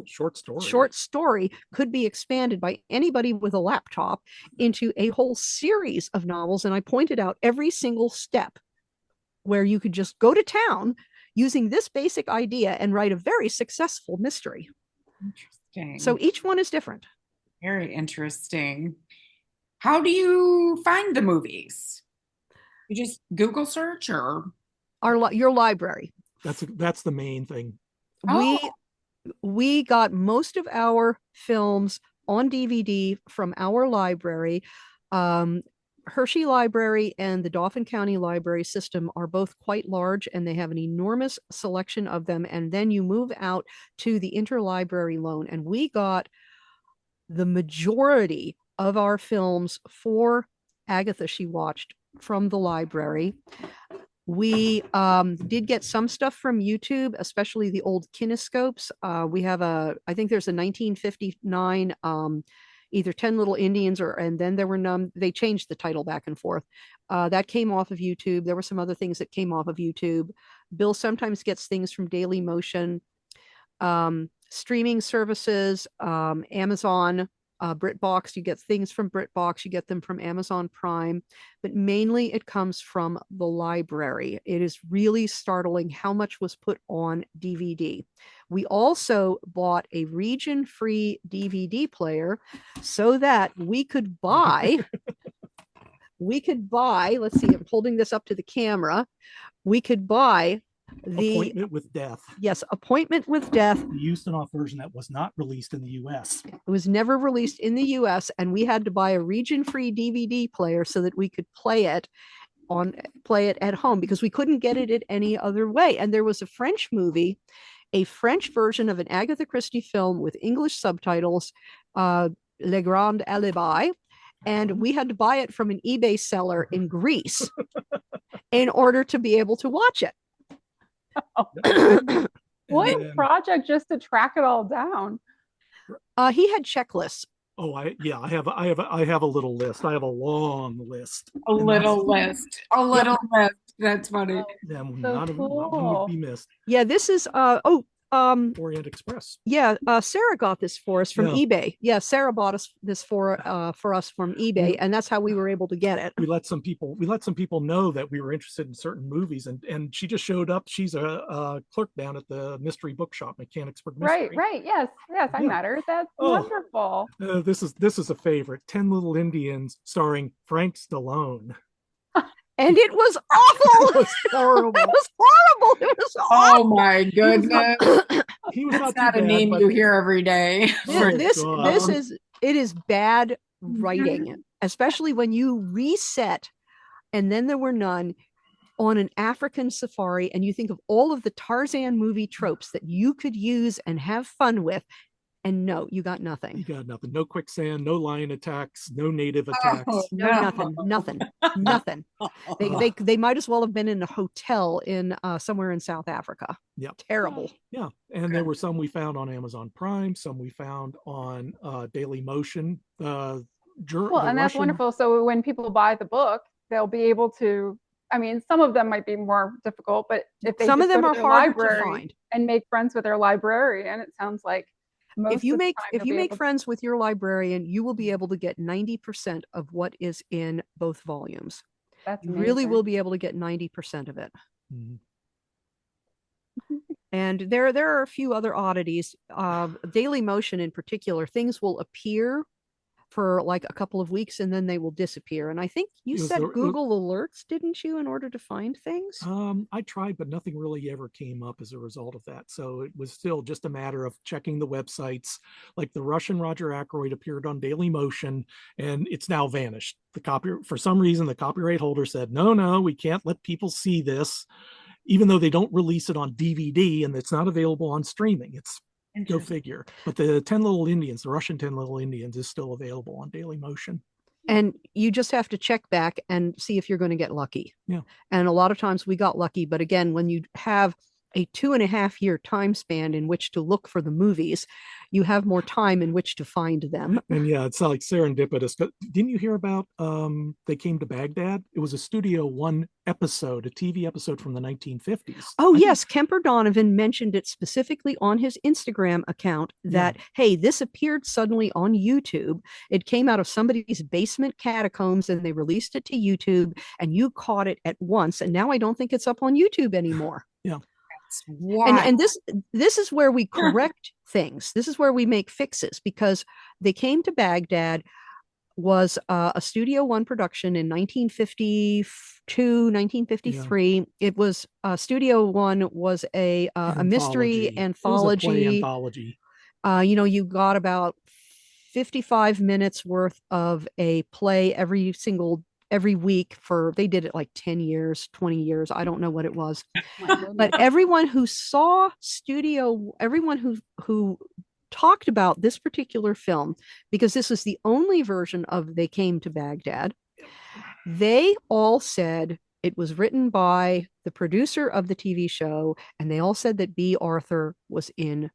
short story, could be expanded by anybody with a laptop into a whole series of novels. And I pointed out every single step where you could just go to town using this basic idea and write a very successful mystery. Interesting. So each one is different. Very interesting. How do you find the movies? You just Google search, or your library? That's the main thing. We got most of our films on DVD from our library. Hershey Library and the Dauphin County Library System are both quite large, and they have an enormous selection of them. And then you move out to the interlibrary loan, and we got the majority of our films for Agatha She Watched from the library. We did get some stuff from YouTube, especially the old kinescopes. We have I think there's a 1959 either 10 Little Indians, and then there were none. They changed the title back and forth. That came off of YouTube. There were some other things that came off of YouTube. Bill sometimes gets things from Daily Motion, streaming services, Amazon, BritBox. You get things from BritBox. You get them from Amazon Prime, but mainly it comes from the library. It is really startling how much was put on DVD. We also bought a region-free DVD player so that we could buy, let's see, I'm holding this up to the camera. We could buy the Appointment with Death. Yes, Appointment with Death. The Ustinov version that was not released in the US. It was never released in the US, and we had to buy a region-free DVD player so that we could play it at home, because we couldn't get it any other way. And there was a French movie, a French version of an Agatha Christie film with English subtitles, Le Grand Alibi, and we had to buy it from an eBay seller in Greece in order to be able to watch it. What project just to track it all down? He had checklists. Oh, I have a little list. I have a long list. A little list. That's funny. Not one would be missed. Yeah, this is Orient Express. Yeah, Sarah got this for us from eBay. Yeah, Sarah bought us this for us from eBay, and that's how we were able to get it. We let some people know that we were interested in certain movies, and she just showed up. She's a clerk down at the mystery bookshop, Mechanicsburg Mystery. Right. Yes, I met her. That's wonderful. This is a favorite. 10 Little Indians, starring Frank Stallone. And it was awful. It was horrible. It was horrible. It was awful. Oh my goodness. That's not a name you hear every day. It is bad writing, especially when you reset and then there were none. on an African safari and you think of all of the Tarzan movie tropes that you could use and have fun with, and no, you got nothing. You got nothing. No quicksand, no lion attacks, no native Oh, attacks. No, no. nothing. They might as well have been in a hotel in somewhere in South Africa. Yeah. Terrible. Yeah. And there were some we found on Amazon Prime, some we found on Daily Motion. Well, and that's wonderful. So when people buy the book, they'll be able to, I mean, some of them might be more difficult, but if they some of just them go are to their hard to library find and make friends with their librarian, it sounds like most if you of the make time if you'll you be make able to- friends with your librarian, you will be able to get 90% of what is in both volumes. That's You really will amazing. be able to get 90% of it. Mhm. And there are a few other oddities. Daily Motion in particular, things will appear for like a couple of weeks and then they will disappear. And I think you It was set the- Google Alerts, didn't you, in order to find things? I tried, but nothing really ever came up as a result of that. So it was still just a matter of checking the websites. Like the Russian Roger Ackroyd appeared on Daily Motion, and it's now vanished. For some reason, the copyright holder said, no, we can't let people see this, even though they don't release it on DVD and it's not available on streaming. It's go figure. But the 10 Little Indians, the Russian 10 Little Indians, is still available on Daily Motion. And you just have to check back and see if you're going to get lucky. Yeah. And a lot of times we got lucky. But again, when you have a 2.5 year time span in which to look for the movies, you have more time in which to find them. And yeah, it's like serendipitous. Didn't you hear about They Came to Baghdad? It was a Studio One episode, a TV episode from the 1950s. Oh, yes. Kemper Donovan mentioned it specifically on his Instagram account that, hey, this appeared suddenly on YouTube. It came out of somebody's basement catacombs and they released it to YouTube and you caught it at once. And now I don't think it's up on YouTube anymore. Yeah. And this is where we correct things. This is where we make fixes, because They Came to Baghdad was a Studio One production in 1952, 1953. Yeah. It was Studio One was a mystery anthology. It was a play anthology. You got about 55 minutes worth of a play every week they did it like 10 years, 20 years. I don't know what it was. But everyone who everyone who talked about this particular film, because this is the only version of They Came to Baghdad, they all said it was written by the producer of the TV show, and they all said that B. Arthur was in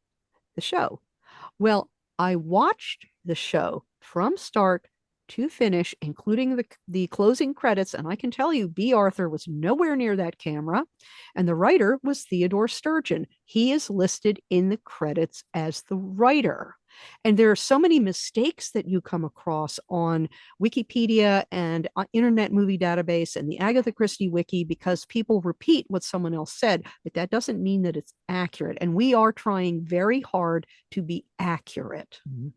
the show. Well, I watched the show from start to finish, including the closing credits, and I can tell you B. Arthur was nowhere near that camera, and the writer was Theodore Sturgeon. He is listed in the credits as the writer. And there are so many mistakes that you come across on Wikipedia and Internet Movie Database and the Agatha Christie Wiki, because people repeat what someone else said, but that doesn't mean that it's accurate. And we are trying very hard to be accurate. Mm-hmm.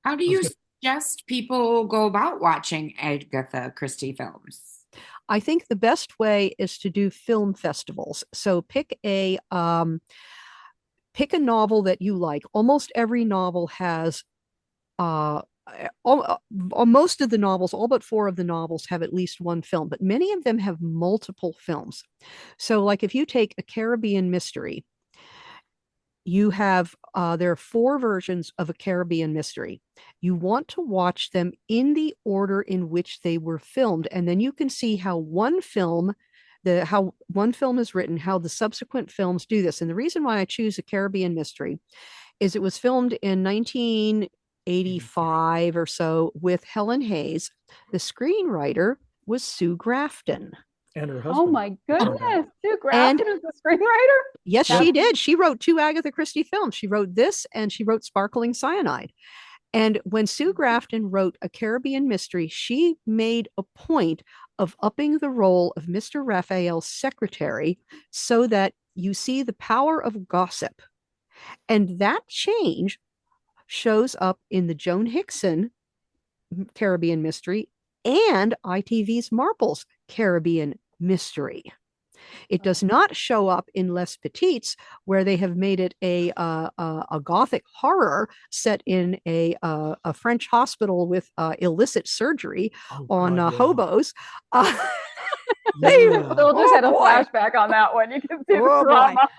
How do you suggest people go about watching Agatha Christie films? I think the best way is to do film festivals. So pick a novel that you like. Almost every novel has most of the novels, all but 4 of the novels, have at least one film, but many of them have multiple films. So like if you take A Caribbean Mystery, you have there are 4 versions of A Caribbean Mystery. You want to watch them in the order in which they were filmed, and then you can see how one film is written, how the subsequent films do this. And the reason why I choose A Caribbean Mystery is it was filmed in 1985 or so with Helen Hayes. The screenwriter was Sue Grafton. And her husband. Oh my goodness. Sue Grafton is the screenwriter? Yes, she did. She wrote 2 Agatha Christie films. She wrote this and she wrote Sparkling Cyanide. And when Sue Grafton wrote A Caribbean Mystery, she made a point of upping the role of Mr. Raphael's secretary so that you see the power of gossip. And that change shows up in the Joan Hickson Caribbean Mystery and ITV's Marple's Caribbean Mystery. It does not show up in Les Petites, where they have made it a gothic horror set in a French hospital with illicit surgery on hobos. Bill just had a boy. flashback on that one. You can see the Oh boy. drama.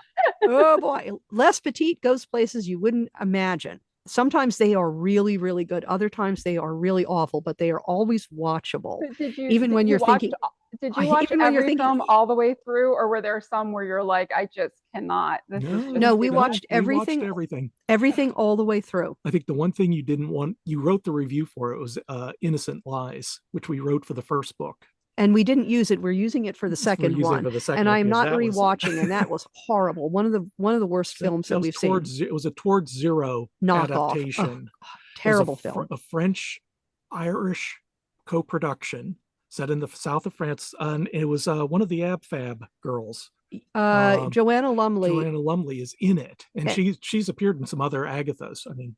Oh boy. Les Petite goes places you wouldn't imagine. Sometimes they are really, really good. Other times they are really awful, but they are always watchable. Even when you're thinking, did you watch even when you're every thinking, film all the way through, or were there some where you're like, I just cannot? This is just No, we too watched much. everything, everything all the way through. I think the one thing you didn't want, you wrote the review for it, was Innocent Lies, which we wrote for the first book. And we didn't use it. We're using it for the second one. And I'm not rewatching, and that was horrible. One of the worst films that we've seen. It was a Towards Zero adaptation. Oh, terrible film. A French-Irish co-production set in the south of France, and it was one of the Ab Fab girls. Joanna Lumley. Joanna Lumley is in it, and she's appeared in some other Agathas. I mean,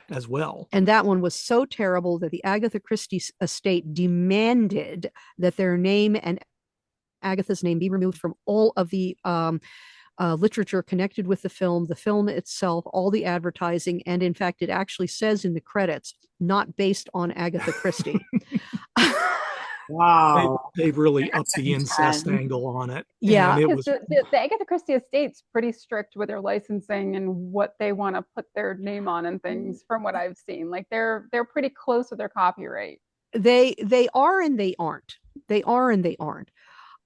as well. And that one was so terrible that the Agatha Christie estate demanded that their name and Agatha's name be removed from all of the literature connected with the film itself, all the advertising, and in fact, it actually says in the credits, not based on Agatha Christie. Wow. They've really upped the incest angle on it. Yeah. The Agatha Christie estate's pretty strict with their licensing and what they want to put their name on and things, from what I've seen. Like they're pretty close with their copyright. They are and they aren't. They are and they aren't.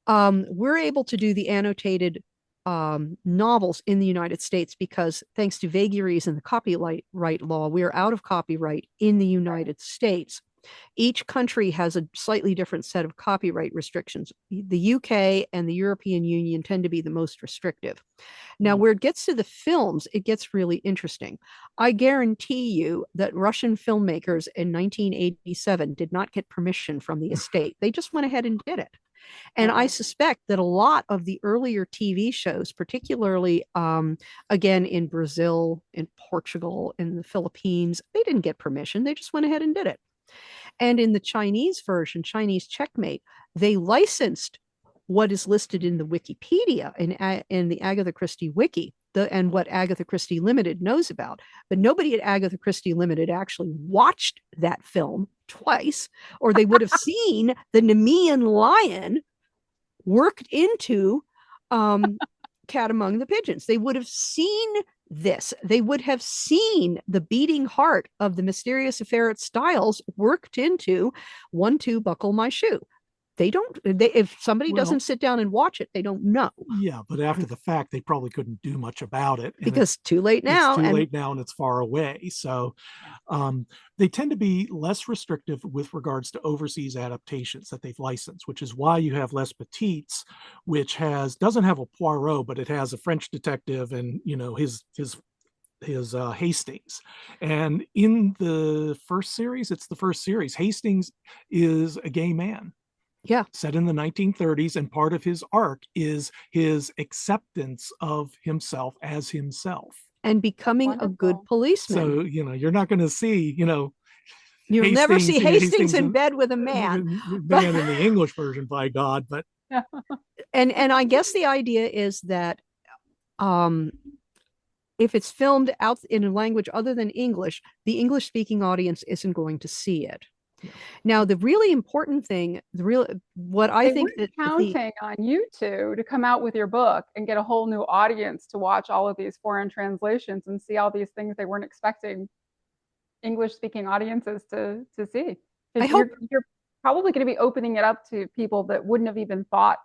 We're able to do the annotated novels in the United States because thanks to vagaries in the copyright law, we are out of copyright in the United States. Each country has a slightly different set of copyright restrictions. The UK and the European Union tend to be the most restrictive. Now, where it gets to the films, it gets really interesting. I guarantee you that Russian filmmakers in 1987 did not get permission from the estate. They just went ahead and did it. And I suspect that a lot of the earlier TV shows, particularly again in Brazil, in Portugal, in the Philippines, they didn't get permission. They just went ahead and did it. And in the Chinese version, Chinese Checkmate, they licensed what is listed in the Wikipedia, in the Agatha Christie Wiki, and what Agatha Christie Limited knows about. But nobody at Agatha Christie Limited actually watched that film twice, or they would have seen the Nemean lion worked into Cat Among the Pigeons. They would have seen this. They would have seen the beating heart of the mysterious affair at Styles worked into 1-2 Buckle My Shoe. If somebody doesn't sit down and watch it, they don't know. Yeah, but after the fact, they probably couldn't do much about it. Because too late now. It's too late now and it's far away. So they tend to be less restrictive with regards to overseas adaptations that they've licensed, which is why you have Les Petites, which doesn't have a Poirot, but it has a French detective and, his Hastings. And in the first series, Hastings is a gay man. Yeah. Set in the 1930s, and part of his arc is his acceptance of himself as himself. And becoming a good policeman. So, you're not going to see, You'll never see Hastings in bed with a man. Man in the English version, by God, but. And I guess the idea is that if it's filmed out in a language other than English, the English-speaking audience isn't going to see it. Yeah. Now, the really important thing, what I think that counting on you two to come out with your book and get a whole new audience to watch all of these foreign translations and see all these things they weren't expecting English-speaking audiences to see. You're probably going to be opening it up to people that wouldn't have even thought.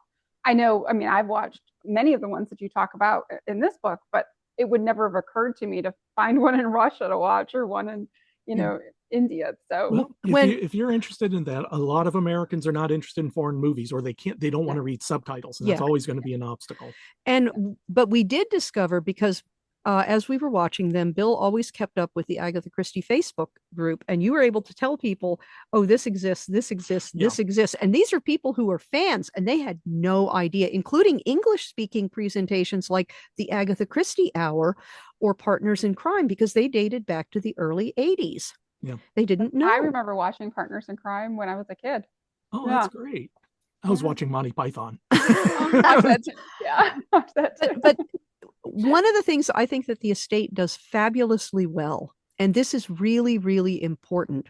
I've watched many of the ones that you talk about in this book, but it would never have occurred to me to find one in Russia to watch or one in, India. So if you're interested in that, a lot of Americans are not interested in foreign movies, or they don't want to read subtitles, and that's always going to be an obstacle. But we did discover, because as we were watching them, Bill always kept up with the Agatha Christie Facebook group, and you were able to tell people, oh, this exists, this exists, this exists. And these are people who are fans, and they had no idea, including English-speaking presentations like the Agatha Christie Hour or Partners in Crime, because they dated back to the early 80s. Yeah. They didn't know. I remember watching Partners in Crime when I was a kid. Oh, that's great. I was watching Monty Python. Watch that too. Yeah, watch that too. But one of the things I think that the estate does fabulously well, and this is really, really important,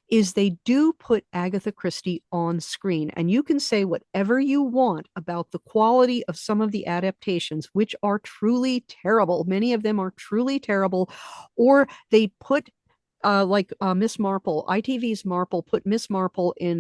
is they do put Agatha Christie on screen. And you can say whatever you want about the quality of some of the adaptations, which are truly terrible. Many of them are truly terrible. Or they put like Miss Marple, ITV's Marple put Miss Marple in